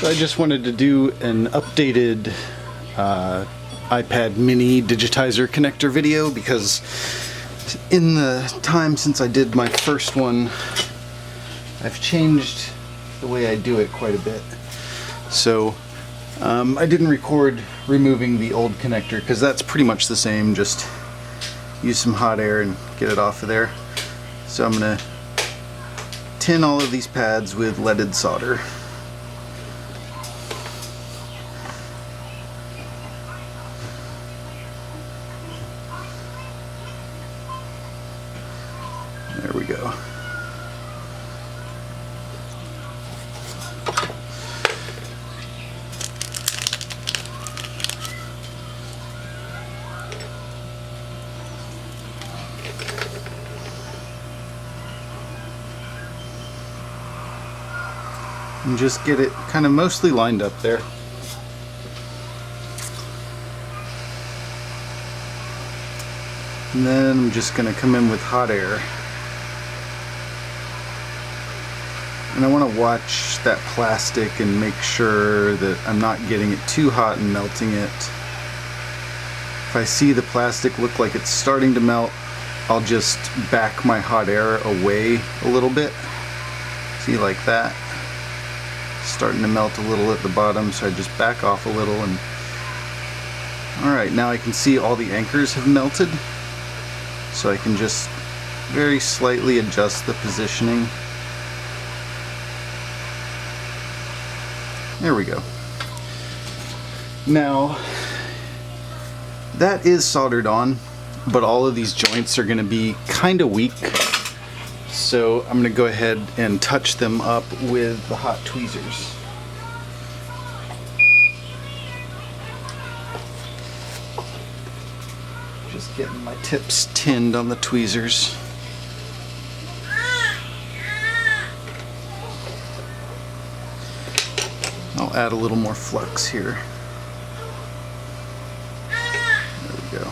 I just wanted to do an updated iPad mini digitizer connector video because in the time since I did my first one, I've changed the way I do it quite a bit. So I didn't record removing the old connector because that's pretty much the same, just use some hot air and get it off of there. So I'm going to tin all of these pads with leaded solder. There we go. And just get it kind of mostly lined up there. And then I'm just going to come in with hot air. And I want to watch that plastic and make sure that I'm not getting it too hot and melting it. If I see the plastic look like it's starting to melt, I'll just back my hot air away a little bit. See, like that. Starting to melt a little at the bottom, so I just back off a little. And alright, now I can see all the anchors have melted, so I can just very slightly adjust the positioning. There we go. Now that is soldered on, but all of these joints are going to be kind of weak, so I'm going to go ahead and touch them up with the hot tweezers. Just getting my tips tinned on the tweezers. I'll add a little more flux here. There we go.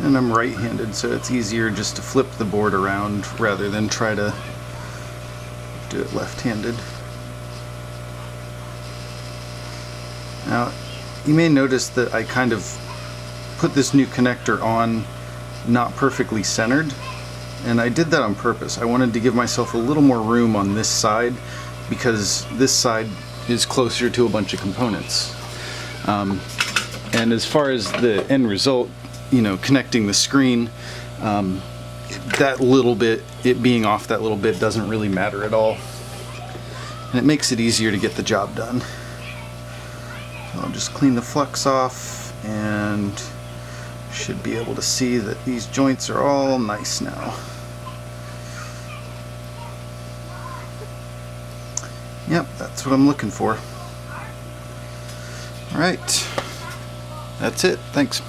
And I'm right-handed, so it's easier just to flip the board around rather than try to do it left-handed. Now, you may notice that I kind of put this new connector on not perfectly centered, and I did that on purpose. I wanted to give myself a little more room on this side because this side is closer to a bunch of components. And as far as the end result, you know, connecting the screen, that little bit, it being off that little bit, doesn't really matter at all, and it makes it easier to get the job done. So I'll just clean the flux off and should be able to see that these joints are all nice now. Yep, that's what I'm looking for. Alright, that's it. Thanks.